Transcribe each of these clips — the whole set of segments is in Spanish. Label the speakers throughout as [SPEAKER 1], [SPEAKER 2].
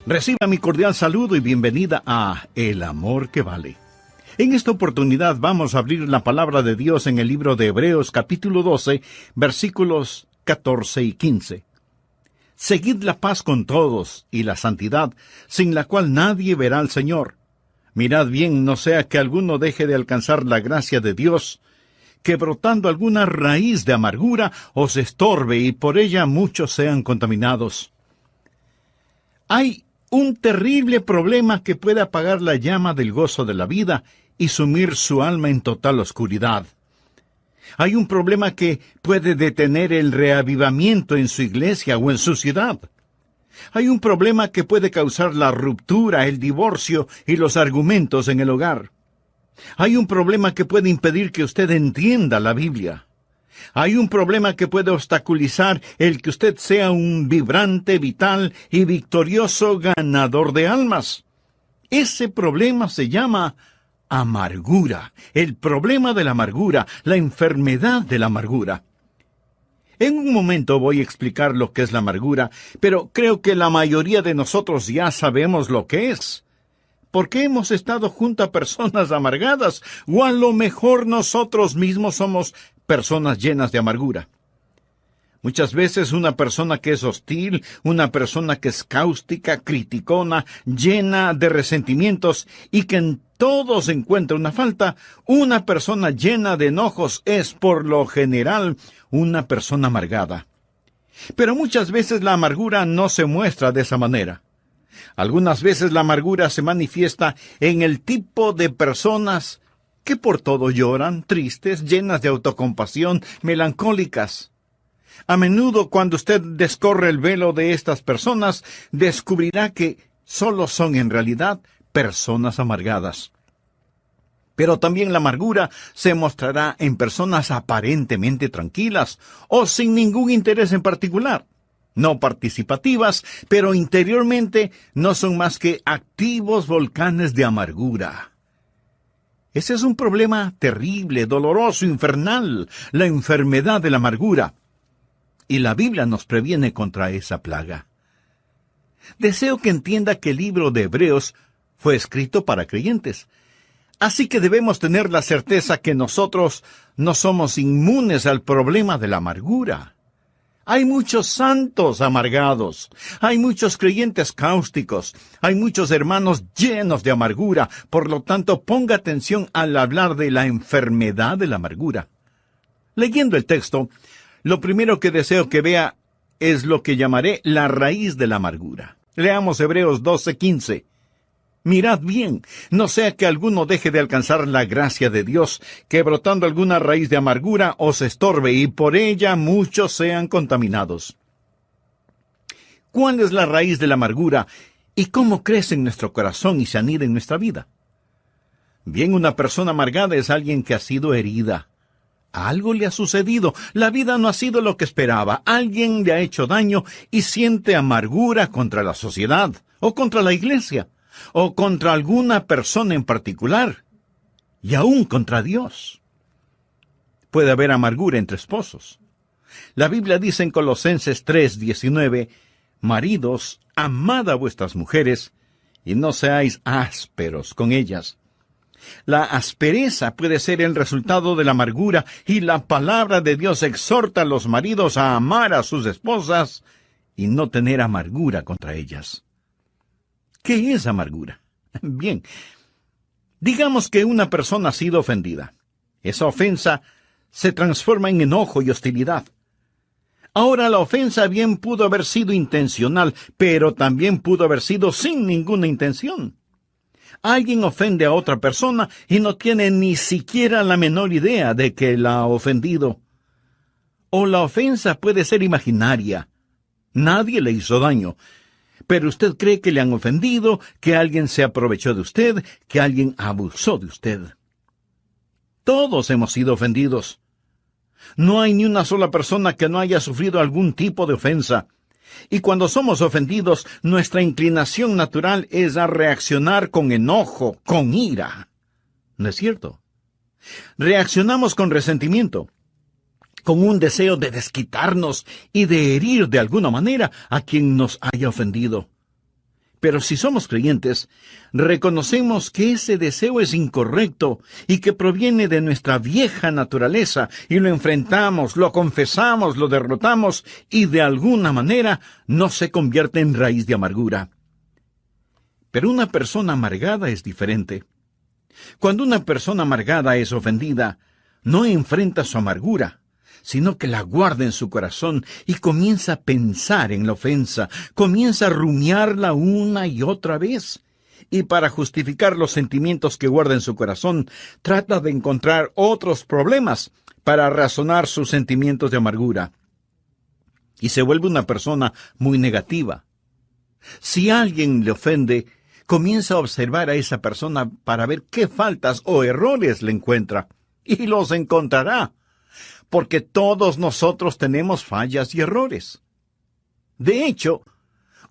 [SPEAKER 1] Reciba mi cordial saludo y bienvenida a El Amor que Vale. En esta oportunidad vamos a abrir la palabra de Dios en el libro de Hebreos capítulo 12, versículos 14 y 15. Seguid la paz con todos y la santidad, sin la cual nadie verá al Señor. Mirad bien, no sea que alguno deje de alcanzar la gracia de Dios, que brotando alguna raíz de amargura os estorbe y por ella muchos sean contaminados. Hay un terrible problema que puede apagar la llama del gozo de la vida y sumir su alma en total oscuridad. Hay un problema que puede detener el reavivamiento en su iglesia o en su ciudad. Hay un problema que puede causar la ruptura, el divorcio y los argumentos en el hogar. Hay un problema que puede impedir que usted entienda la Biblia. Hay un problema que puede obstaculizar el que usted sea un vibrante, vital y victorioso ganador de almas. Ese problema se llama amargura, el problema de la amargura, la enfermedad de la amargura. En un momento voy a explicar lo que es la amargura, pero creo que la mayoría de nosotros ya sabemos lo que es. Porque hemos estado junto a personas amargadas, o a lo mejor nosotros mismos somos personas llenas de amargura. Muchas veces una persona que es hostil, una persona que es cáustica, criticona, llena de resentimientos y que en todo se encuentra una falta, una persona llena de enojos es por lo general una persona amargada. Pero muchas veces la amargura no se muestra de esa manera. Algunas veces la amargura se manifiesta en el tipo de personas que por todo lloran, tristes, llenas de autocompasión, melancólicas. A menudo, cuando usted descorre el velo de estas personas, descubrirá que solo son en realidad personas amargadas. Pero también la amargura se mostrará en personas aparentemente tranquilas o sin ningún interés en particular. No participativas, pero interiormente no son más que activos volcanes de amargura. Ese es un problema terrible, doloroso, infernal, la enfermedad de la amargura. Y la Biblia nos previene contra esa plaga. Deseo que entienda que el libro de Hebreos fue escrito para creyentes. Así que debemos tener la certeza que nosotros no somos inmunes al problema de la amargura. Hay muchos santos amargados, hay muchos creyentes cáusticos, hay muchos hermanos llenos de amargura. Por lo tanto, ponga atención al hablar de la enfermedad de la amargura. Leyendo el texto, lo primero que deseo que vea es lo que llamaré la raíz de la amargura. Leamos Hebreos 12:15. Mirad bien, no sea que alguno deje de alcanzar la gracia de Dios, que brotando alguna raíz de amargura os estorbe, y por ella muchos sean contaminados. ¿Cuál es la raíz de la amargura y cómo crece en nuestro corazón y se anida en nuestra vida? Bien, una persona amargada es alguien que ha sido herida. Algo le ha sucedido, la vida no ha sido lo que esperaba, alguien le ha hecho daño y siente amargura contra la sociedad o contra la iglesia, o contra alguna persona en particular, y aún contra Dios. Puede haber amargura entre esposos. La Biblia dice en Colosenses 3:19, maridos, amad a vuestras mujeres, y no seáis ásperos con ellas. La aspereza puede ser el resultado de la amargura, y la palabra de Dios exhorta a los maridos a amar a sus esposas y no tener amargura contra ellas. ¿Qué es amargura? Bien, digamos que una persona ha sido ofendida. Esa ofensa se transforma en enojo y hostilidad. Ahora, la ofensa bien pudo haber sido intencional, pero también pudo haber sido sin ninguna intención. Alguien ofende a otra persona y no tiene ni siquiera la menor idea de que la ha ofendido. O la ofensa puede ser imaginaria. Nadie le hizo daño, pero usted cree que le han ofendido, que alguien se aprovechó de usted, que alguien abusó de usted. Todos hemos sido ofendidos. No hay ni una sola persona que no haya sufrido algún tipo de ofensa. Y cuando somos ofendidos, nuestra inclinación natural es a reaccionar con enojo, con ira. ¿No es cierto? Reaccionamos con resentimiento, con un deseo de desquitarnos y de herir de alguna manera a quien nos haya ofendido. Pero si somos creyentes, reconocemos que ese deseo es incorrecto y que proviene de nuestra vieja naturaleza, y lo enfrentamos, lo confesamos, lo derrotamos, y de alguna manera no se convierte en raíz de amargura. Pero una persona amargada es diferente. Cuando una persona amargada es ofendida, no enfrenta su amargura, sino que la guarda en su corazón y comienza a pensar en la ofensa, comienza a rumiarla una y otra vez. Y para justificar los sentimientos que guarda en su corazón, trata de encontrar otros problemas para razonar sus sentimientos de amargura. Y se vuelve una persona muy negativa. Si alguien le ofende, comienza a observar a esa persona para ver qué faltas o errores le encuentra. Y los encontrará, porque todos nosotros tenemos fallas y errores. De hecho,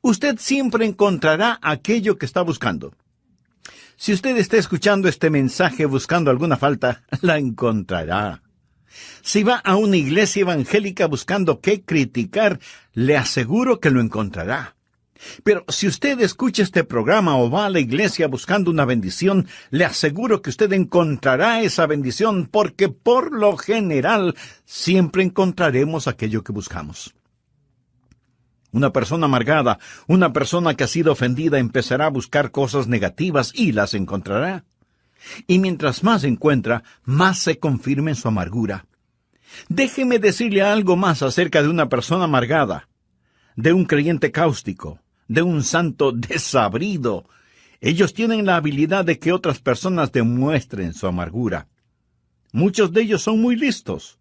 [SPEAKER 1] usted siempre encontrará aquello que está buscando. Si usted está escuchando este mensaje buscando alguna falta, la encontrará. Si va a una iglesia evangélica buscando qué criticar, le aseguro que lo encontrará. Pero si usted escucha este programa o va a la iglesia buscando una bendición, le aseguro que usted encontrará esa bendición, porque por lo general siempre encontraremos aquello que buscamos. Una persona amargada, una persona que ha sido ofendida, empezará a buscar cosas negativas y las encontrará. Y mientras más encuentra, más se confirma en su amargura. Déjeme decirle algo más acerca de una persona amargada, de un creyente cáustico, de un santo desabrido. Ellos tienen la habilidad de que otras personas demuestren su amargura. Muchos de ellos son muy listos.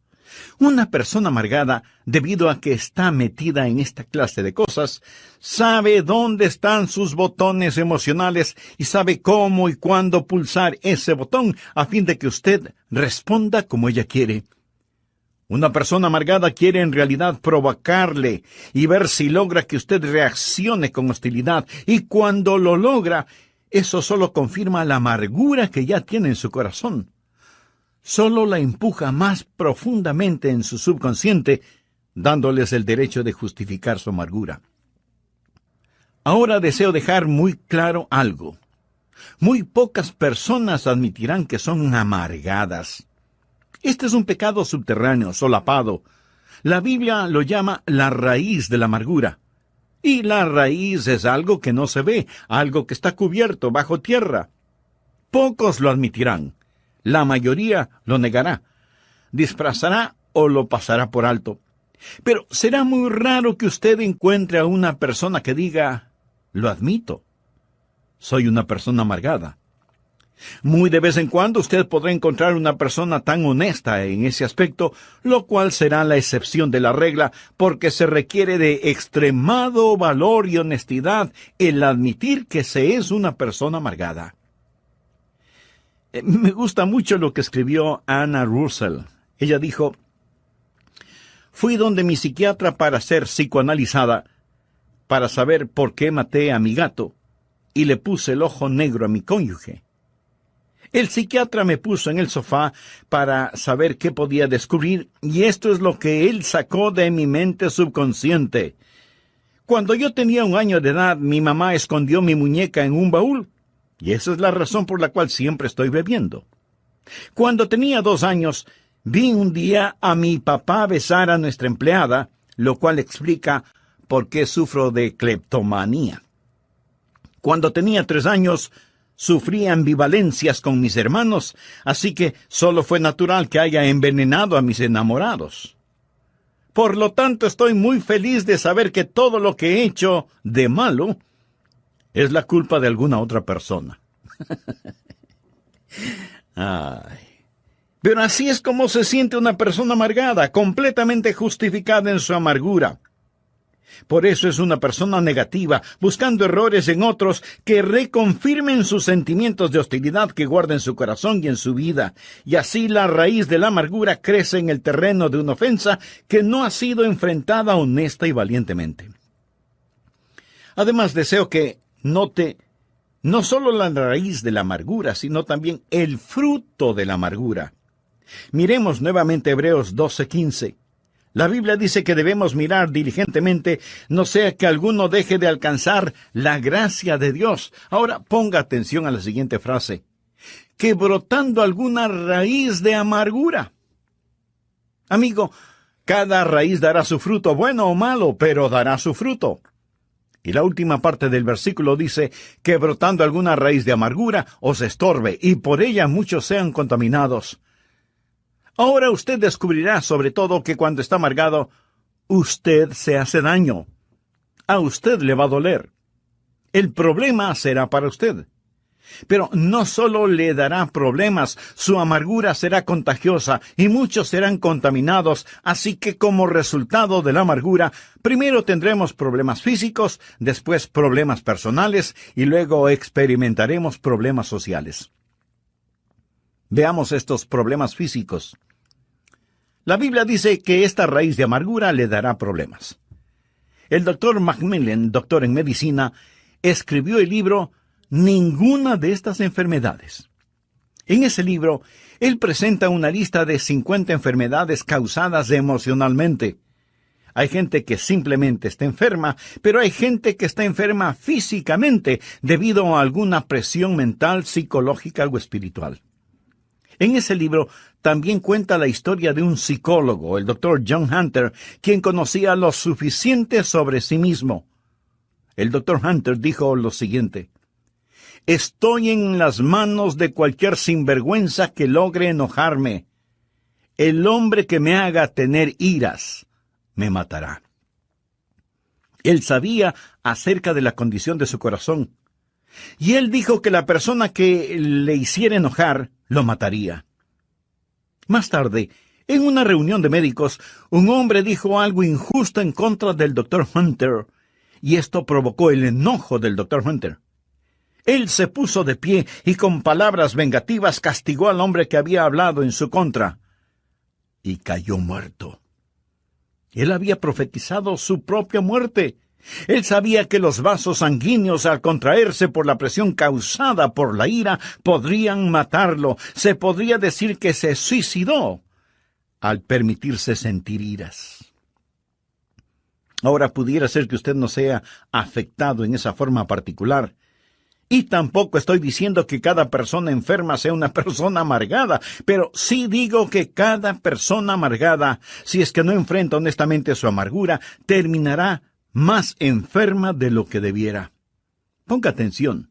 [SPEAKER 1] Una persona amargada, debido a que está metida en esta clase de cosas, sabe dónde están sus botones emocionales y sabe cómo y cuándo pulsar ese botón a fin de que usted responda como ella quiere. Una persona amargada quiere en realidad provocarle y ver si logra que usted reaccione con hostilidad, y cuando lo logra, eso solo confirma la amargura que ya tiene en su corazón. Solo la empuja más profundamente en su subconsciente, dándoles el derecho de justificar su amargura. Ahora deseo dejar muy claro algo. Muy pocas personas admitirán que son amargadas. Este es un pecado subterráneo, solapado. La Biblia lo llama la raíz de la amargura. Y la raíz es algo que no se ve, algo que está cubierto bajo tierra. Pocos lo admitirán. La mayoría lo negará, disfrazará o lo pasará por alto. Pero será muy raro que usted encuentre a una persona que diga, lo admito, soy una persona amargada. Muy de vez en cuando usted podrá encontrar una persona tan honesta en ese aspecto, lo cual será la excepción de la regla, porque se requiere de extremado valor y honestidad el admitir que se es una persona amargada. Me gusta mucho lo que escribió Anna Russell. Ella dijo, fui donde mi psiquiatra para ser psicoanalizada, para saber por qué maté a mi gato, y le puse el ojo negro a mi cónyuge. El psiquiatra me puso en el sofá para saber qué podía descubrir, y esto es lo que él sacó de mi mente subconsciente. Cuando yo tenía 1 año de edad, mi mamá escondió mi muñeca en un baúl, y esa es la razón por la cual siempre estoy bebiendo. Cuando tenía 2 años, vi un día a mi papá besar a nuestra empleada, lo cual explica por qué sufro de cleptomanía. Cuando tenía 3 años, sufrí ambivalencias con mis hermanos, así que solo fue natural que haya envenenado a mis enamorados. Por lo tanto, estoy muy feliz de saber que todo lo que he hecho de malo es la culpa de alguna otra persona. Ay. Pero así es como se siente una persona amargada, completamente justificada en su amargura. Por eso es una persona negativa, buscando errores en otros que reconfirmen sus sentimientos de hostilidad que guarda en su corazón y en su vida. Y así la raíz de la amargura crece en el terreno de una ofensa que no ha sido enfrentada honesta y valientemente. Además, deseo que note no solo la raíz de la amargura, sino también el fruto de la amargura. Miremos nuevamente Hebreos 12:15. La Biblia dice que debemos mirar diligentemente, no sea que alguno deje de alcanzar la gracia de Dios. Ahora ponga atención a la siguiente frase: que brotando alguna raíz de amargura. Amigo, cada raíz dará su fruto, bueno o malo, pero dará su fruto. Y la última parte del versículo dice que brotando alguna raíz de amargura os estorbe, y por ella muchos sean contaminados. Ahora usted descubrirá sobre todo que cuando está amargado, usted se hace daño. A usted le va a doler. El problema será para usted. Pero no solo le dará problemas, su amargura será contagiosa y muchos serán contaminados, así que como resultado de la amargura, primero tendremos problemas físicos, después problemas personales y luego experimentaremos problemas sociales. Veamos estos problemas físicos. La Biblia dice que esta raíz de amargura le dará problemas. El doctor Macmillan, doctor en medicina, escribió el libro Ninguna de estas enfermedades. En ese libro, él presenta una lista de 50 enfermedades causadas emocionalmente. Hay gente que simplemente está enferma, pero hay gente que está enferma físicamente debido a alguna presión mental, psicológica o espiritual. En ese libro también cuenta la historia de un psicólogo, el doctor John Hunter, quien conocía lo suficiente sobre sí mismo. El doctor Hunter dijo lo siguiente: estoy en las manos de cualquier sinvergüenza que logre enojarme. El hombre que me haga tener iras me matará. Él sabía acerca de la condición de su corazón. Y él dijo que la persona que le hiciera enojar lo mataría. Más tarde, en una reunión de médicos, un hombre dijo algo injusto en contra del doctor Hunter, y esto provocó el enojo del doctor Hunter. Él se puso de pie y con palabras vengativas castigó al hombre que había hablado en su contra, y cayó muerto. Él había profetizado su propia muerte. Él sabía que los vasos sanguíneos, al contraerse por la presión causada por la ira, podrían matarlo. Se podría decir que se suicidó al permitirse sentir iras. Ahora pudiera ser que usted no sea afectado en esa forma particular. Y tampoco estoy diciendo que cada persona enferma sea una persona amargada, pero sí digo que cada persona amargada, si es que no enfrenta honestamente su amargura, terminará más enferma de lo que debiera. Ponga atención.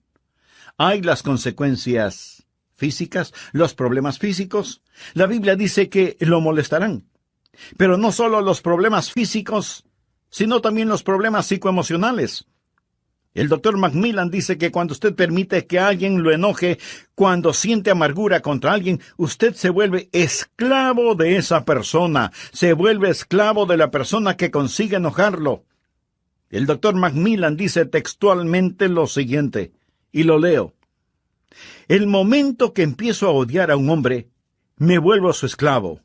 [SPEAKER 1] Hay las consecuencias físicas, los problemas físicos. La Biblia dice que lo molestarán. Pero no solo los problemas físicos, sino también los problemas psicoemocionales. El doctor Macmillan dice que cuando usted permite que alguien lo enoje, cuando siente amargura contra alguien, usted se vuelve esclavo de esa persona, se vuelve esclavo de la persona que consigue enojarlo. El doctor Macmillan dice textualmente lo siguiente, y lo leo: el momento que empiezo a odiar a un hombre, me vuelvo su esclavo.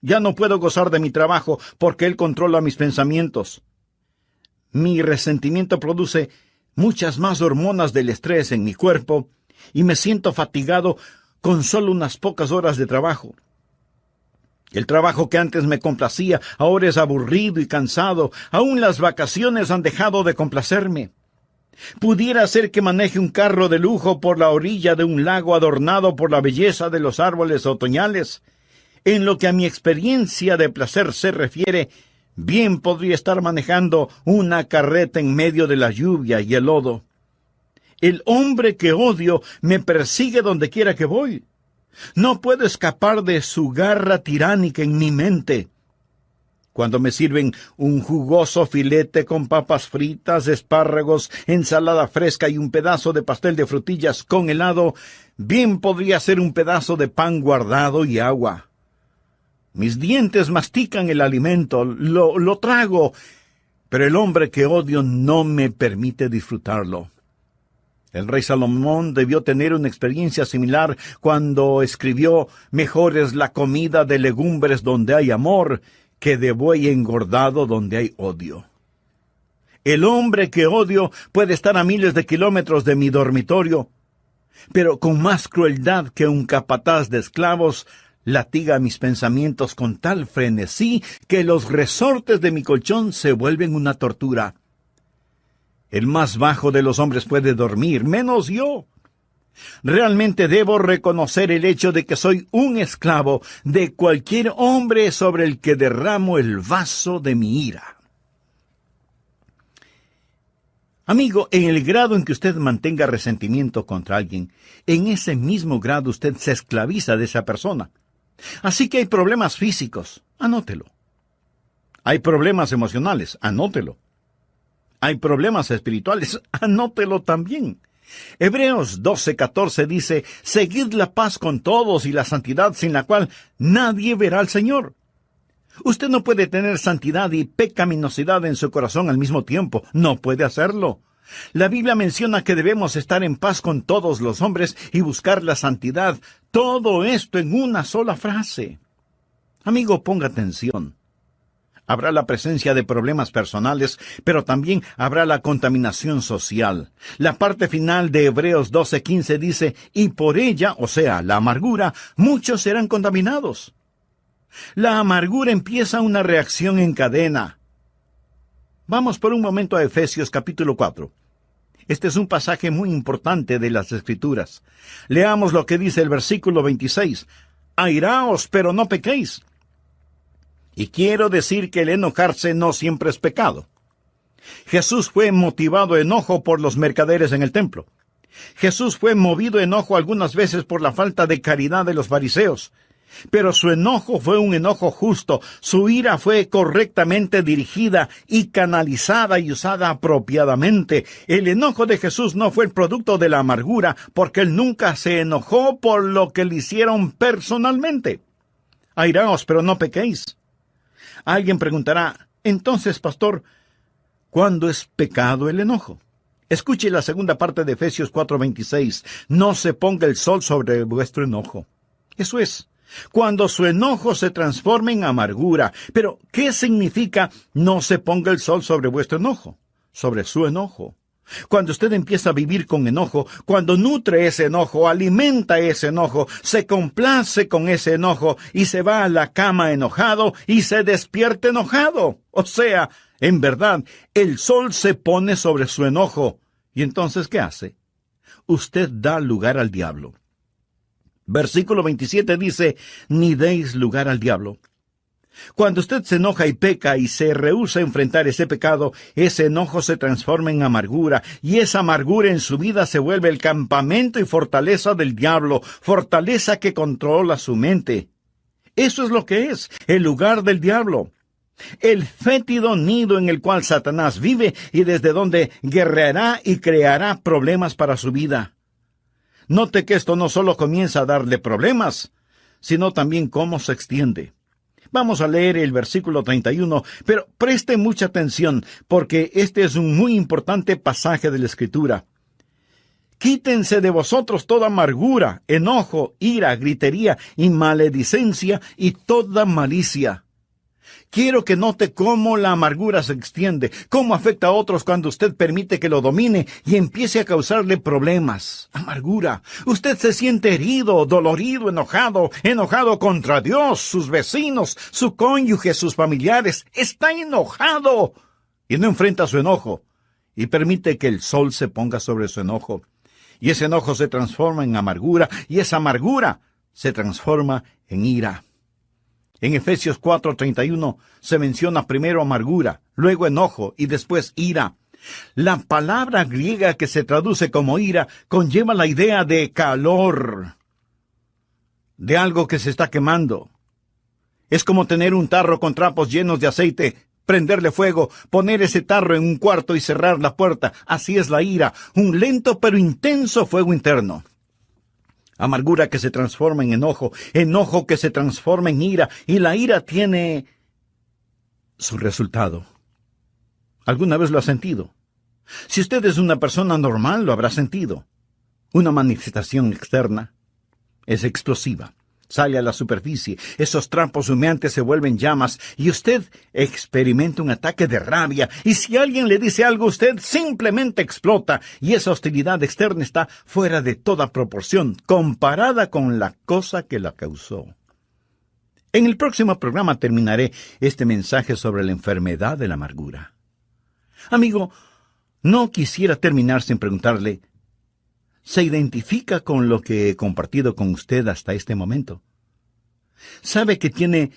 [SPEAKER 1] Ya no puedo gozar de mi trabajo porque él controla mis pensamientos. Mi resentimiento produce muchas más hormonas del estrés en mi cuerpo y me siento fatigado con solo unas pocas horas de trabajo. El trabajo que antes me complacía ahora es aburrido y cansado. Aún las vacaciones han dejado de complacerme. Pudiera ser que maneje un carro de lujo por la orilla de un lago adornado por la belleza de los árboles otoñales. En lo que a mi experiencia de placer se refiere, bien podría estar manejando una carreta en medio de la lluvia y el lodo. El hombre que odio me persigue donde quiera que voy. No puedo escapar de su garra tiránica en mi mente. Cuando me sirven un jugoso filete con papas fritas, espárragos, ensalada fresca y un pedazo de pastel de frutillas con helado, bien podría ser un pedazo de pan guardado y agua. Mis dientes mastican el alimento, lo trago, pero el hombre que odio no me permite disfrutarlo. El rey Salomón debió tener una experiencia similar cuando escribió: mejor es la comida de legumbres donde hay amor que de buey engordado donde hay odio. El hombre que odio puede estar a miles de kilómetros de mi dormitorio, pero con más crueldad que un capataz de esclavos, latiga mis pensamientos con tal frenesí que los resortes de mi colchón se vuelven una tortura. El más bajo de los hombres puede dormir, menos yo. Realmente debo reconocer el hecho de que soy un esclavo de cualquier hombre sobre el que derramo el vaso de mi ira. Amigo, en el grado en que usted mantenga resentimiento contra alguien, en ese mismo grado usted se esclaviza de esa persona. Así que hay problemas físicos, anótelo. Hay problemas emocionales, anótelo. Hay problemas espirituales, anótelo también. Hebreos 12:14 dice, seguid la paz con todos y la santidad sin la cual nadie verá al Señor. Usted no puede tener santidad y pecaminosidad en su corazón al mismo tiempo. No puede hacerlo. La Biblia menciona que debemos estar en paz con todos los hombres y buscar la santidad. Todo esto en una sola frase. Amigo, ponga atención. Habrá la presencia de problemas personales, pero también habrá la contaminación social. La parte final de Hebreos 12:15 dice, y por ella, o sea, la amargura, muchos serán contaminados. La amargura empieza una reacción en cadena. Vamos por un momento a Efesios capítulo 4. Este es un pasaje muy importante de las Escrituras. Leamos lo que dice el versículo 26. Airaos, pero no pequéis. Y quiero decir que el enojarse no siempre es pecado. Jesús fue motivado a enojo por los mercaderes en el templo. Jesús fue movido a enojo algunas veces por la falta de caridad de los fariseos. Pero su enojo fue un enojo justo, su ira fue correctamente dirigida y canalizada y usada apropiadamente. El enojo de Jesús no fue el producto de la amargura, porque él nunca se enojó por lo que le hicieron personalmente. Airaos, pero no pequéis. Alguien preguntará, entonces, pastor, ¿cuándo es pecado el enojo? Escuche la segunda parte de Efesios 4:26. No se ponga el sol sobre vuestro enojo. Eso es, cuando su enojo se transforme en amargura. Pero, ¿qué significa no se ponga el sol sobre vuestro enojo? Sobre su enojo. Cuando usted empieza a vivir con enojo, cuando nutre ese enojo, alimenta ese enojo, se complace con ese enojo y se va a la cama enojado y se despierta enojado. O sea, en verdad, el sol se pone sobre su enojo. ¿Y entonces qué hace? Usted da lugar al diablo. Versículo 27 dice, ni deis lugar al diablo. Cuando usted se enoja y peca y se rehúsa a enfrentar ese pecado, ese enojo se transforma en amargura, y esa amargura en su vida se vuelve el campamento y fortaleza del diablo, fortaleza que controla su mente. Eso es lo que es, el lugar del diablo. El fétido nido en el cual Satanás vive y desde donde guerreará y creará problemas para su vida. Note que esto no solo comienza a darle problemas, sino también cómo se extiende. Vamos a leer el versículo 31, pero preste mucha atención, porque este es un muy importante pasaje de la Escritura. Quítense de vosotros toda amargura, enojo, ira, gritería y maledicencia y toda malicia. Quiero que note cómo la amargura se extiende, cómo afecta a otros cuando usted permite que lo domine y empiece a causarle problemas. Amargura. Usted se siente herido, dolorido, enojado contra Dios, sus vecinos, su cónyuge, sus familiares. Está enojado y no enfrenta su enojo y permite que el sol se ponga sobre su enojo. Y ese enojo se transforma en amargura y esa amargura se transforma en ira. En Efesios 4:31 se menciona primero amargura, luego enojo y después ira. La palabra griega que se traduce como ira conlleva la idea de calor, de algo que se está quemando. Es como tener un tarro con trapos llenos de aceite, prenderle fuego, poner ese tarro en un cuarto y cerrar la puerta. Así es la ira, un lento pero intenso fuego interno. Amargura que se transforma en enojo, enojo que se transforma en ira, y la ira tiene su resultado. ¿Alguna vez lo ha sentido? Si usted es una persona normal, lo habrá sentido. Una manifestación externa es explosiva. Sale a la superficie, esos trapos humeantes se vuelven llamas y usted experimenta un ataque de rabia. Y si alguien le dice algo, usted simplemente explota y esa hostilidad externa está fuera de toda proporción comparada con la cosa que la causó. En el próximo programa terminaré este mensaje sobre la enfermedad de la amargura. Amigo, no quisiera terminar sin preguntarle, ¿se identifica con lo que he compartido con usted hasta este momento? ¿Sabe que tiene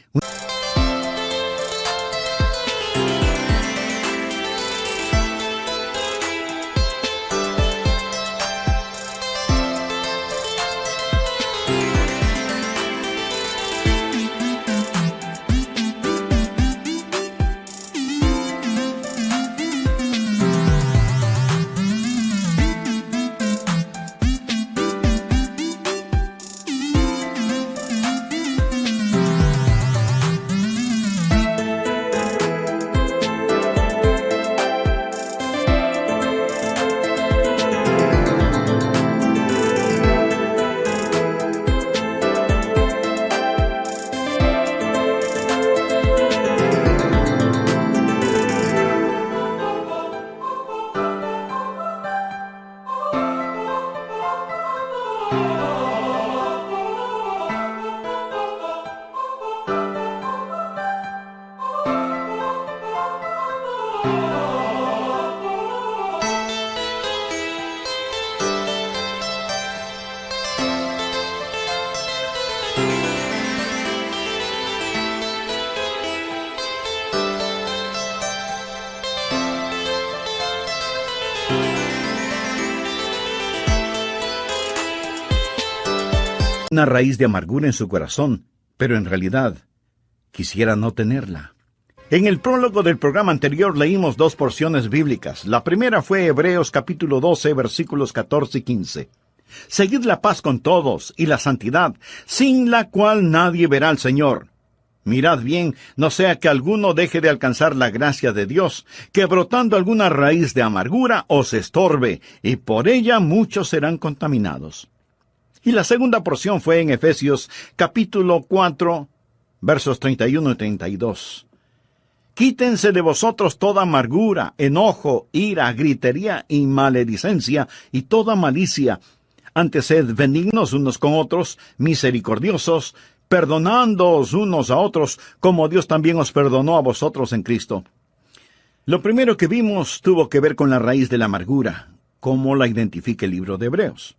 [SPEAKER 1] una raíz de amargura en su corazón, pero en realidad quisiera no tenerla? En el prólogo del programa anterior leímos dos porciones bíblicas. La primera fue Hebreos capítulo 12, versículos 14 y 15. Seguid la paz con todos y la santidad, sin la cual nadie verá al Señor. Mirad bien, no sea que alguno deje de alcanzar la gracia de Dios, que brotando alguna raíz de amargura os estorbe, y por ella muchos serán contaminados. Y la segunda porción fue en Efesios capítulo 4, versos 31 y 32. Quítense de vosotros toda amargura, enojo, ira, gritería y maledicencia, y toda malicia. Antes sed benignos unos con otros, misericordiosos, perdonándoos unos a otros, como Dios también os perdonó a vosotros en Cristo. Lo primero que vimos tuvo que ver con la raíz de la amargura, como la identifica el libro de Hebreos.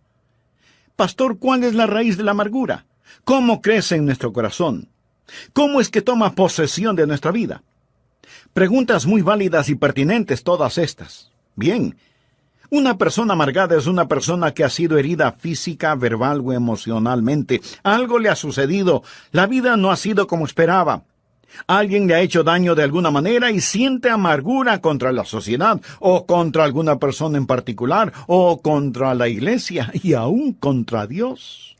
[SPEAKER 1] Pastor, ¿cuál es la raíz de la amargura? ¿Cómo crece en nuestro corazón? ¿Cómo es que toma posesión de nuestra vida? Preguntas muy válidas y pertinentes todas estas. Bien, una persona amargada es una persona que ha sido herida física, verbal o emocionalmente. Algo le ha sucedido. La vida no ha sido como esperaba. Alguien le ha hecho daño de alguna manera y siente amargura contra la sociedad, o contra alguna persona en particular, o contra la iglesia, y aún contra Dios.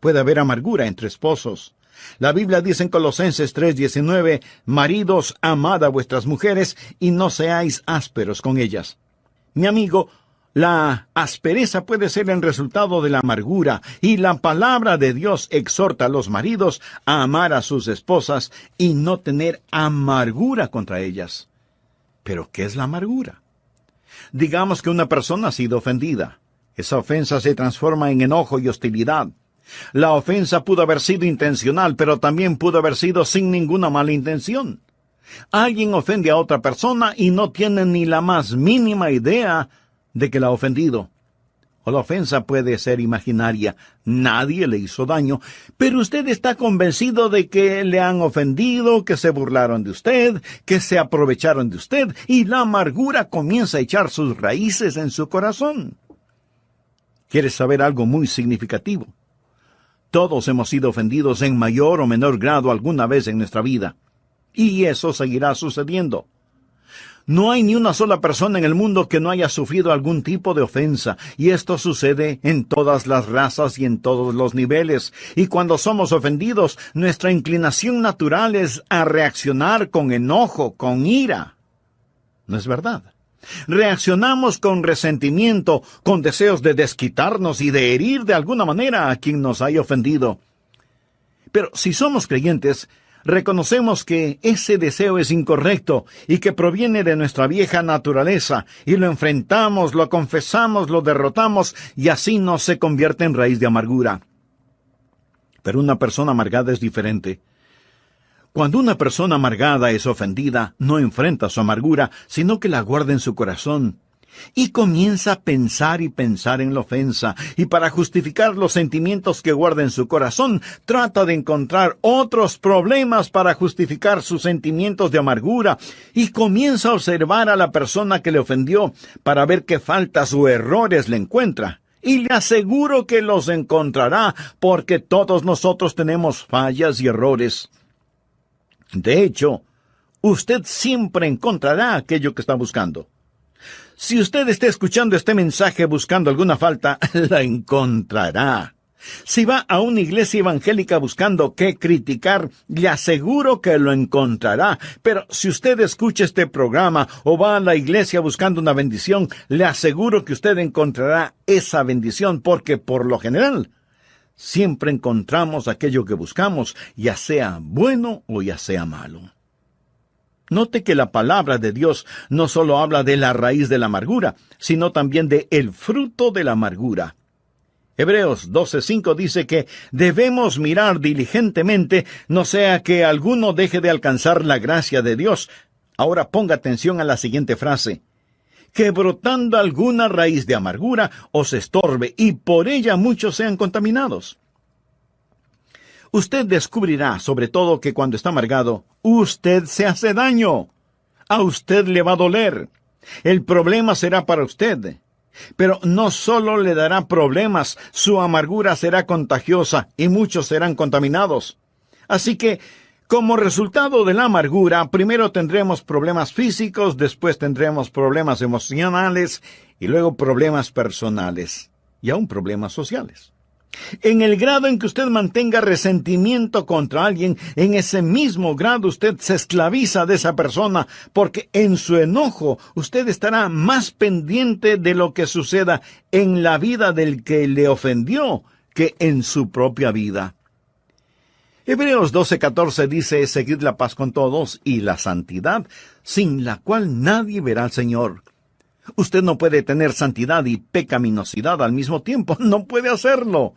[SPEAKER 1] Puede haber amargura entre esposos. La Biblia dice en Colosenses 3:19, maridos, amad a vuestras mujeres y no seáis ásperos con ellas. Mi amigo, la aspereza puede ser el resultado de la amargura, y la palabra de Dios exhorta a los maridos a amar a sus esposas y no tener amargura contra ellas. ¿Pero qué es la amargura? Digamos que una persona ha sido ofendida. Esa ofensa se transforma en enojo y hostilidad. La ofensa pudo haber sido intencional, pero también pudo haber sido sin ninguna mala intención. Alguien ofende a otra persona y no tiene ni la más mínima idea de que la ha ofendido. O la ofensa puede ser imaginaria, nadie le hizo daño, pero usted está convencido de que le han ofendido, que se burlaron de usted, que se aprovecharon de usted, y la amargura comienza a echar sus raíces en su corazón. ¿Quieres saber algo muy significativo? Todos hemos sido ofendidos en mayor o menor grado alguna vez en nuestra vida, y eso seguirá sucediendo. No hay ni una sola persona en el mundo que no haya sufrido algún tipo de ofensa, y esto sucede en todas las razas y en todos los niveles. Y cuando somos ofendidos, nuestra inclinación natural es a reaccionar con enojo, con ira. ¿No es verdad? Reaccionamos con resentimiento, con deseos de desquitarnos y de herir de alguna manera a quien nos haya ofendido. Pero si somos creyentes, reconocemos que ese deseo es incorrecto y que proviene de nuestra vieja naturaleza, y lo enfrentamos, lo confesamos, lo derrotamos, y así no se convierte en raíz de amargura. Pero una persona amargada es diferente. Cuando una persona amargada es ofendida, no enfrenta su amargura, sino que la guarda en su corazón. Y comienza a pensar y pensar en la ofensa, y para justificar los sentimientos que guarda en su corazón, trata de encontrar otros problemas para justificar sus sentimientos de amargura, y comienza a observar a la persona que le ofendió para ver qué faltas o errores le encuentra. Y le aseguro que los encontrará, porque todos nosotros tenemos fallas y errores. De hecho, usted siempre encontrará aquello que está buscando. Si usted está escuchando este mensaje buscando alguna falta, la encontrará. Si va a una iglesia evangélica buscando qué criticar, le aseguro que lo encontrará. Pero si usted escucha este programa o va a la iglesia buscando una bendición, le aseguro que usted encontrará esa bendición, porque por lo general siempre encontramos aquello que buscamos, ya sea bueno o ya sea malo. Note que la palabra de Dios no solo habla de la raíz de la amargura, sino también de el fruto de la amargura. Hebreos 12:5 dice que debemos mirar diligentemente, no sea que alguno deje de alcanzar la gracia de Dios. Ahora ponga atención a la siguiente frase: que brotando alguna raíz de amargura os estorbe, y por ella muchos sean contaminados. Usted descubrirá, sobre todo, que cuando está amargado, usted se hace daño. A usted le va a doler. El problema será para usted. Pero no solo le dará problemas, su amargura será contagiosa y muchos serán contaminados. Así que, como resultado de la amargura, primero tendremos problemas físicos, después tendremos problemas emocionales y luego problemas personales y aún problemas sociales. En el grado en que usted mantenga resentimiento contra alguien, en ese mismo grado usted se esclaviza de esa persona, porque en su enojo usted estará más pendiente de lo que suceda en la vida del que le ofendió que en su propia vida. Hebreos 12:14 dice: seguid la paz con todos y la santidad, sin la cual nadie verá al Señor. Usted no puede tener santidad y pecaminosidad al mismo tiempo. No puede hacerlo.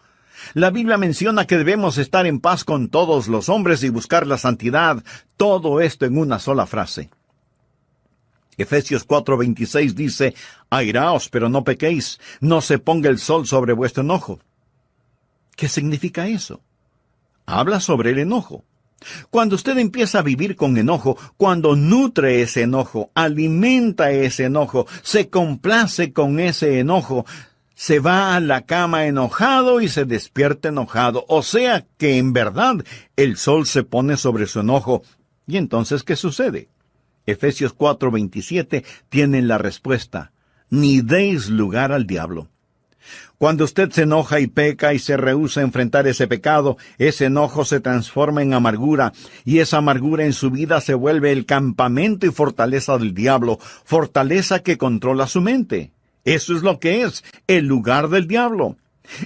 [SPEAKER 1] La Biblia menciona que debemos estar en paz con todos los hombres y buscar la santidad. Todo esto en una sola frase. Efesios 4:26 dice: airaos, pero no pequéis. No se ponga el sol sobre vuestro enojo. ¿Qué significa eso? Habla sobre el enojo. Cuando usted empieza a vivir con enojo, cuando nutre ese enojo, alimenta ese enojo, se complace con ese enojo, se va a la cama enojado y se despierta enojado. O sea que en verdad el sol se pone sobre su enojo. ¿Y entonces qué sucede? Efesios 4:27 tiene la respuesta: ni deis lugar al diablo. Cuando usted se enoja y peca y se rehúsa a enfrentar ese pecado, ese enojo se transforma en amargura, y esa amargura en su vida se vuelve el campamento y fortaleza del diablo, fortaleza que controla su mente. Eso es lo que es el lugar del diablo,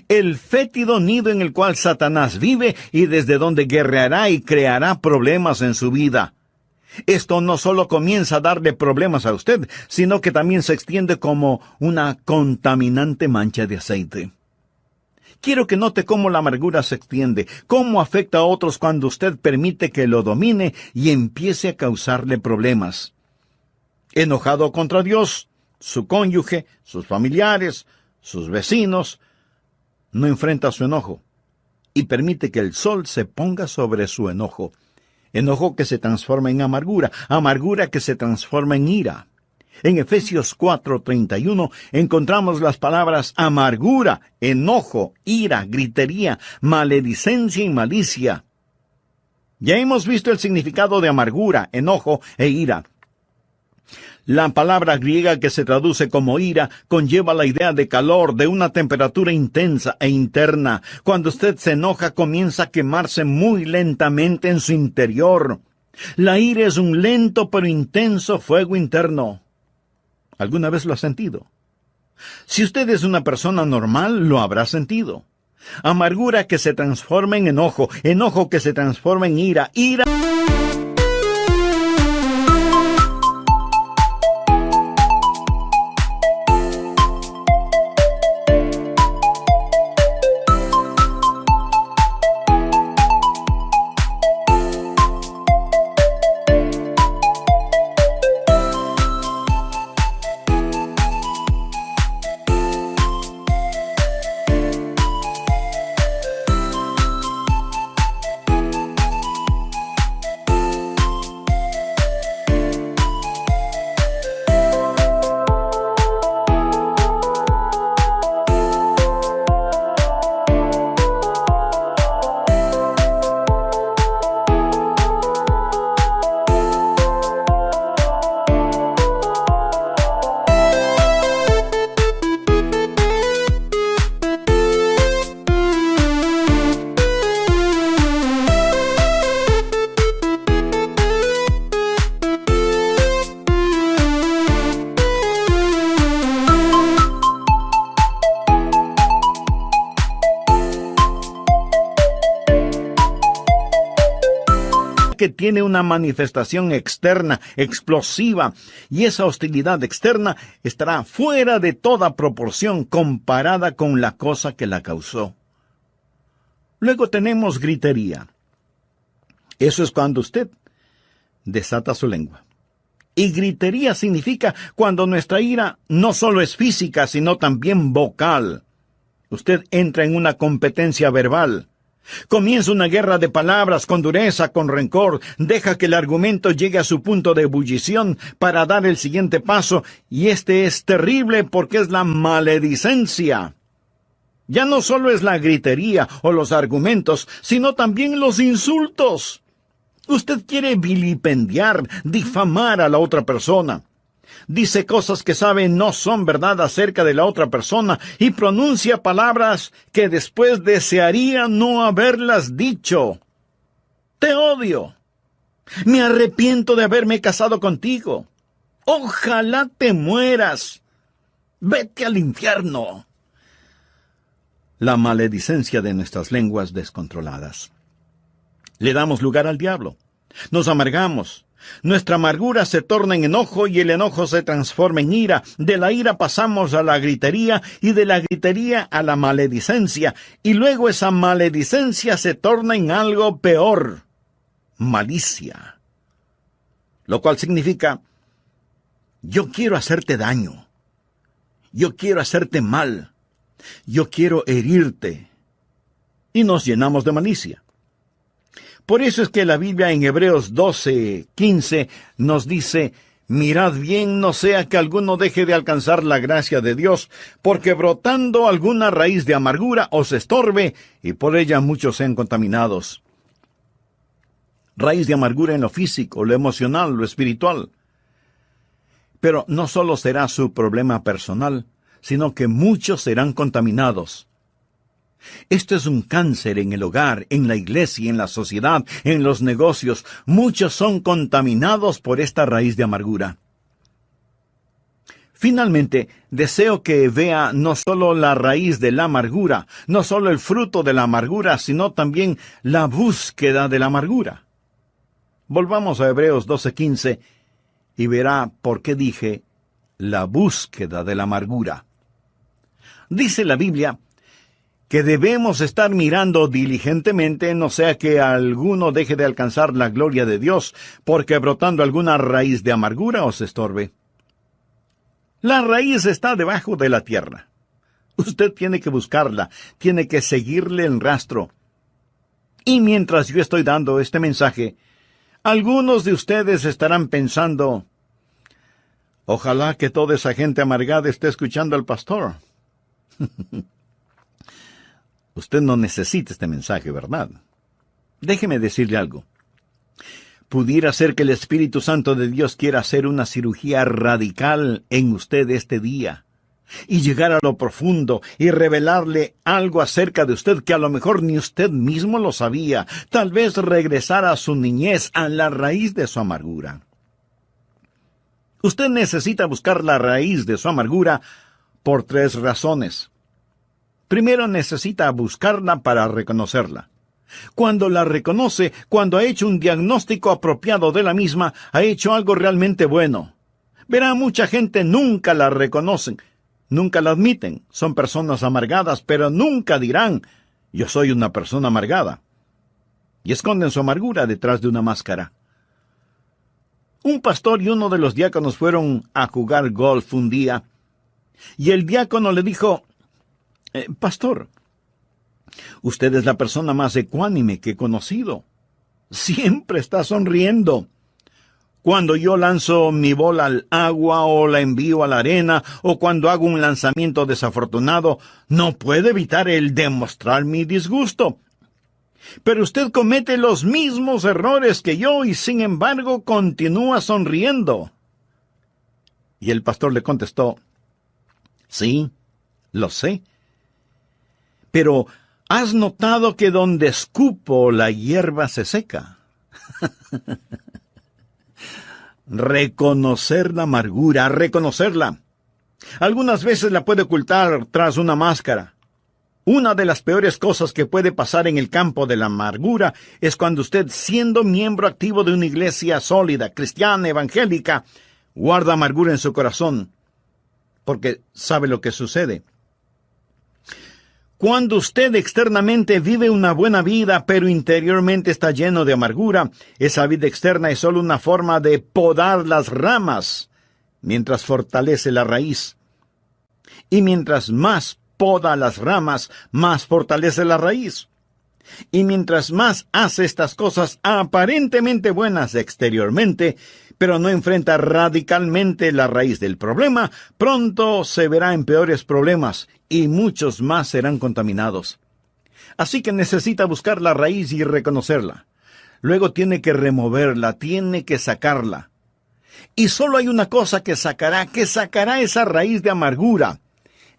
[SPEAKER 1] el fétido nido en el cual Satanás vive y desde donde guerreará y creará problemas en su vida. Esto no solo comienza a darle problemas a usted, sino que también se extiende como una contaminante mancha de aceite. Quiero que note cómo la amargura se extiende, cómo afecta a otros cuando usted permite que lo domine y empiece a causarle problemas. Enojado contra Dios, su cónyuge, sus familiares, sus vecinos, no enfrenta su enojo y permite que el sol se ponga sobre su enojo. Enojo que se transforma en amargura, amargura que se transforma en ira. En Efesios 4:31 encontramos las palabras amargura, enojo, ira, gritería, maledicencia y malicia. Ya hemos visto el significado de amargura, enojo e ira. La palabra griega que se traduce como ira conlleva la idea de calor, de una temperatura intensa e interna. Cuando usted se enoja, comienza a quemarse muy lentamente en su interior. La ira es un lento pero intenso fuego interno. ¿Alguna vez lo ha sentido? Si usted es una persona normal, lo habrá sentido. Amargura que se transforma en enojo, enojo que se transforma en ira, ira. que tiene una manifestación externa, explosiva, y esa hostilidad externa estará fuera de toda proporción comparada con la cosa que la causó. Luego tenemos gritería. Eso es cuando usted desata su lengua. Y gritería significa cuando nuestra ira no solo es física, sino también vocal. Usted entra en una competencia verbal. Comienza una guerra de palabras con dureza, con rencor. Deja que el argumento llegue a su punto de ebullición para dar el siguiente paso. Y este es terrible porque es la maledicencia. Ya no solo es la gritería o los argumentos, sino también los insultos. Usted quiere vilipendiar, difamar a la otra persona. Dice cosas que sabe no son verdad acerca de la otra persona y pronuncia palabras que después desearía no haberlas dicho. Te odio. Me arrepiento de haberme casado contigo. Ojalá te mueras. Vete al infierno. La maledicencia de nuestras lenguas descontroladas. Le damos lugar al diablo. Nos amargamos. Nuestra amargura se torna en enojo y el enojo se transforma en ira. De la ira pasamos a la gritería y de la gritería a la maledicencia. Y luego esa maledicencia se torna en algo peor. Malicia. Lo cual significa, yo quiero hacerte daño. Yo quiero hacerte mal. Yo quiero herirte. Y nos llenamos de malicia. Por eso es que la Biblia en Hebreos 12:15 nos dice, mirad bien, no sea que alguno deje de alcanzar la gracia de Dios, porque brotando alguna raíz de amargura os estorbe, y por ella muchos sean contaminados. Raíz de amargura en lo físico, lo emocional, lo espiritual. Pero no solo será su problema personal, sino que muchos serán contaminados. Esto es un cáncer en el hogar, en la iglesia, en la sociedad, en los negocios. Muchos son contaminados por esta raíz de amargura. Finalmente, deseo que vea no solo la raíz de la amargura, no solo el fruto de la amargura, sino también la búsqueda de la amargura. Volvamos a Hebreos 12:15 y verá por qué dije la búsqueda de la amargura. Dice la Biblia que debemos estar mirando diligentemente, no sea que alguno deje de alcanzar la gloria de Dios, porque brotando alguna raíz de amargura os estorbe. La raíz está debajo de la tierra. Usted tiene que buscarla, tiene que seguirle el rastro. Y mientras yo estoy dando este mensaje, algunos de ustedes estarán pensando, ojalá que toda esa gente amargada esté escuchando al pastor. Usted no necesita este mensaje, ¿verdad? Déjeme decirle algo. Pudiera ser que el Espíritu Santo de Dios quiera hacer una cirugía radical en usted este día y llegar a lo profundo y revelarle algo acerca de usted que a lo mejor ni usted mismo lo sabía. Tal vez regresar a su niñez, a la raíz de su amargura. Usted necesita buscar la raíz de su amargura por 3 razones. Primero necesita buscarla para reconocerla. Cuando la reconoce, cuando ha hecho un diagnóstico apropiado de la misma, ha hecho algo realmente bueno. Verá, mucha gente nunca la reconocen, nunca la admiten. Son personas amargadas, pero nunca dirán, yo soy una persona amargada. Y esconden su amargura detrás de una máscara. Un pastor y uno de los diáconos fueron a jugar golf un día, y el diácono le dijo, pastor, usted es la persona más ecuánime que he conocido. Siempre está sonriendo. Cuando yo lanzo mi bola al agua o la envío a la arena o cuando hago un lanzamiento desafortunado, no puedo evitar el demostrar mi disgusto. Pero usted comete los mismos errores que yo y sin embargo continúa sonriendo. Y el pastor le contestó, sí, lo sé. Pero, ¿has notado que donde escupo la hierba se seca? Reconocer la amargura, reconocerla. Algunas veces la puede ocultar tras una máscara. Una de las peores cosas que puede pasar en el campo de la amargura es cuando usted, siendo miembro activo de una iglesia sólida, cristiana, evangélica, guarda amargura en su corazón, porque sabe lo que sucede. Cuando usted externamente vive una buena vida, pero interiormente está lleno de amargura, esa vida externa es solo una forma de podar las ramas, mientras fortalece la raíz. Y mientras más poda las ramas, más fortalece la raíz. Y mientras más hace estas cosas aparentemente buenas exteriormente, pero no enfrenta radicalmente la raíz del problema, pronto se verá en peores problemas y muchos más serán contaminados. Así que necesita buscar la raíz y reconocerla. Luego tiene que removerla, tiene que sacarla. Y solo hay una cosa que sacará esa raíz de amargura: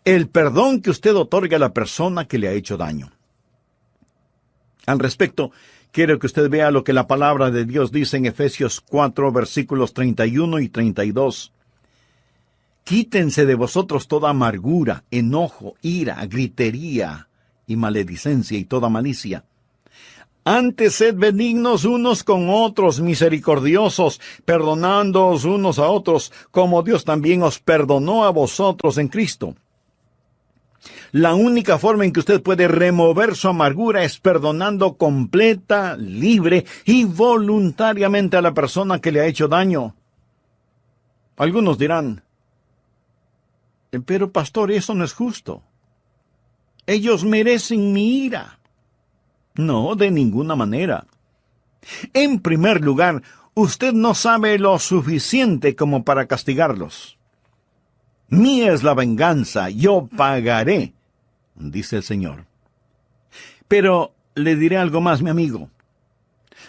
[SPEAKER 1] el perdón que usted otorga a la persona que le ha hecho daño. Al respecto, quiero que usted vea lo que la palabra de Dios dice en Efesios 4, versículos 31 y 32. Quítense de vosotros toda amargura, enojo, ira, gritería y maledicencia y toda malicia. Antes sed benignos unos con otros, misericordiosos, perdonándoos unos a otros, como Dios también os perdonó a vosotros en Cristo. La única forma en que usted puede remover su amargura es perdonando completa, libre y voluntariamente a la persona que le ha hecho daño. Algunos dirán: pero pastor, eso no es justo. Ellos merecen mi ira. No, de ninguna manera. En primer lugar, usted no sabe lo suficiente como para castigarlos. Mía es la venganza, yo pagaré, dice el Señor. Pero le diré algo más, mi amigo.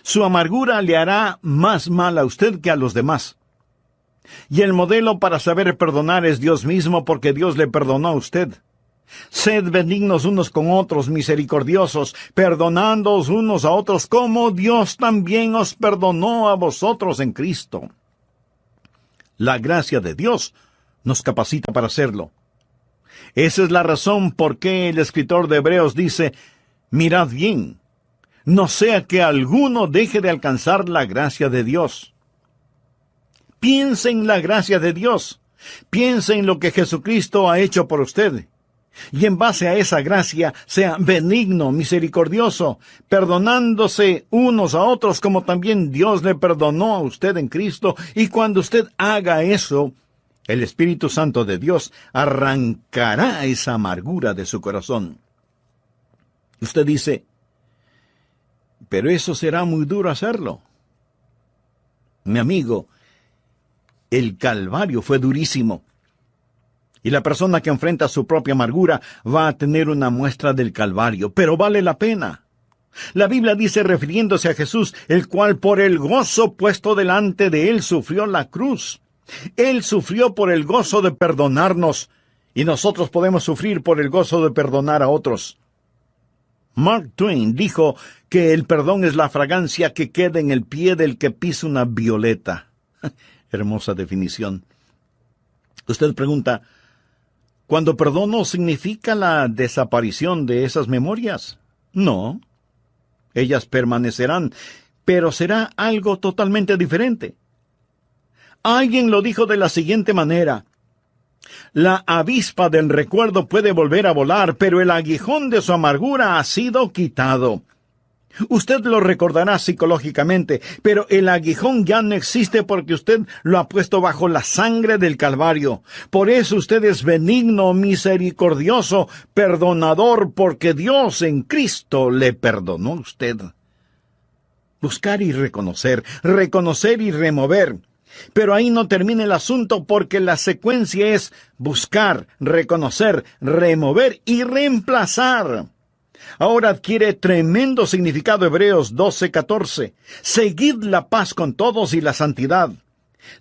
[SPEAKER 1] Su amargura le hará más mal a usted que a los demás. Y el modelo para saber perdonar es Dios mismo, porque Dios le perdonó a usted. Sed benignos unos con otros, misericordiosos, perdonándoos unos a otros, como Dios también os perdonó a vosotros en Cristo. La gracia de Dios nos capacita para hacerlo. Esa es la razón por qué el escritor de Hebreos dice: mirad bien, no sea que alguno deje de alcanzar la gracia de Dios. Piense en la gracia de Dios. Piense en lo que Jesucristo ha hecho por usted. Y en base a esa gracia, sea benigno, misericordioso, perdonándose unos a otros como también Dios le perdonó a usted en Cristo. Y cuando usted haga eso, el Espíritu Santo de Dios arrancará esa amargura de su corazón. Usted dice: pero eso será muy duro hacerlo. Mi amigo, el Calvario fue durísimo. Y la persona que enfrenta su propia amargura va a tener una muestra del Calvario, pero vale la pena. La Biblia dice, refiriéndose a Jesús, el cual por el gozo puesto delante de él sufrió la cruz. Él sufrió por el gozo de perdonarnos, y nosotros podemos sufrir por el gozo de perdonar a otros. Mark Twain dijo que el perdón es la fragancia que queda en el pie del que pisa una violeta. Hermosa definición. Usted pregunta: ¿cuando perdono significa la desaparición de esas memorias? No. Ellas permanecerán, pero será algo totalmente diferente. Alguien lo dijo de la siguiente manera: la avispa del recuerdo puede volver a volar, pero el aguijón de su amargura ha sido quitado. Usted lo recordará psicológicamente, pero el aguijón ya no existe porque usted lo ha puesto bajo la sangre del Calvario. Por eso usted es benigno, misericordioso, perdonador, porque Dios en Cristo le perdonó a usted. Buscar y reconocer y remover. Pero ahí no termina el asunto, porque la secuencia es buscar, reconocer, remover y reemplazar. Ahora adquiere tremendo significado Hebreos 12:14. Seguid la paz con todos y la santidad.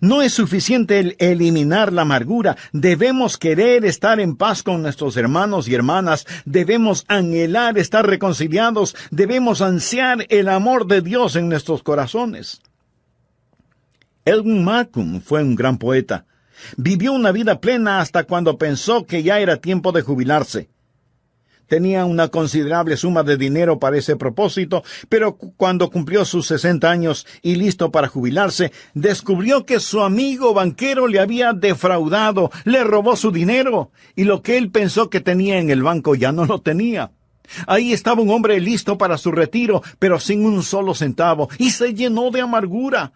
[SPEAKER 1] No es suficiente el eliminar la amargura. Debemos querer estar en paz con nuestros hermanos y hermanas. Debemos anhelar estar reconciliados. Debemos ansiar el amor de Dios en nuestros corazones. Edwin Markham fue un gran poeta. Vivió una vida plena hasta cuando pensó que ya era tiempo de jubilarse. Tenía una considerable suma de dinero para ese propósito, pero cuando cumplió sus 60 años y listo para jubilarse, descubrió que su amigo banquero le había defraudado, le robó su dinero, y lo que él pensó que tenía en el banco ya no lo tenía. Ahí estaba un hombre listo para su retiro, pero sin un solo centavo, y se llenó de amargura.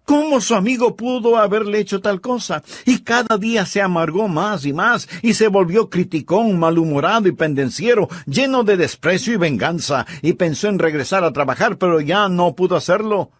[SPEAKER 1] ¿Cómo su amigo pudo haberle hecho tal cosa? Y cada día se amargó más, y se volvió criticón, malhumorado y pendenciero, lleno de desprecio y venganza, y pensó en regresar a trabajar, pero ya no pudo hacerlo.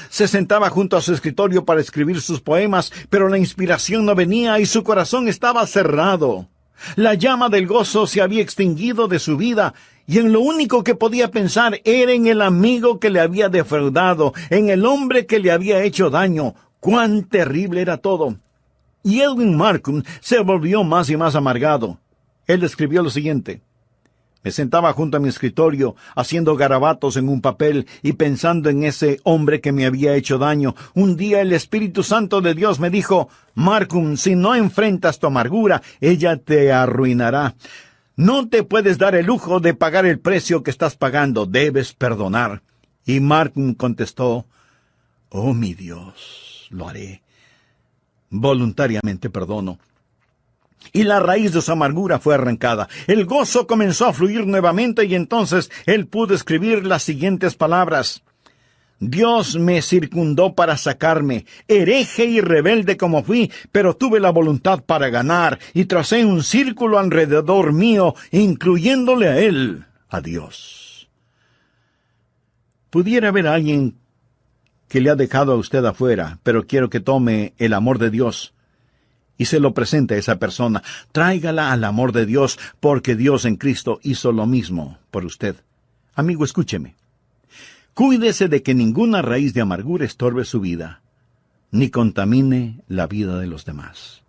[SPEAKER 1] Se sentaba junto a su escritorio para escribir sus poemas, pero la inspiración no venía y su corazón estaba cerrado. La llama del gozo se había extinguido de su vida, y en lo único que podía pensar era en el amigo que le había defraudado, en el hombre que le había hecho daño. ¡Cuán terrible era todo! Y Edwin Markham se volvió más y más amargado. Él escribió lo siguiente: me sentaba junto a mi escritorio, haciendo garabatos en un papel y pensando en ese hombre que me había hecho daño. Un día el Espíritu Santo de Dios me dijo: Markham, si no enfrentas tu amargura, ella te arruinará. No te puedes dar el lujo de pagar el precio que estás pagando. Debes perdonar. Y Markham contestó: oh, mi Dios, lo haré. Voluntariamente perdono. Y la raíz de su amargura fue arrancada. El gozo comenzó a fluir nuevamente y entonces él pudo escribir las siguientes palabras: Dios me circundó para sacarme, hereje y rebelde como fui, pero tuve la voluntad para ganar, y tracé un círculo alrededor mío, incluyéndole a él, a Dios. Pudiera haber alguien que le ha dejado a usted afuera, pero quiero que tome el amor de Dios y se lo presente a esa persona. Tráigala al amor de Dios, porque Dios en Cristo hizo lo mismo por usted. Amigo, escúcheme. Cuídese de que ninguna raíz de amargura estorbe su vida, ni contamine la vida de los demás.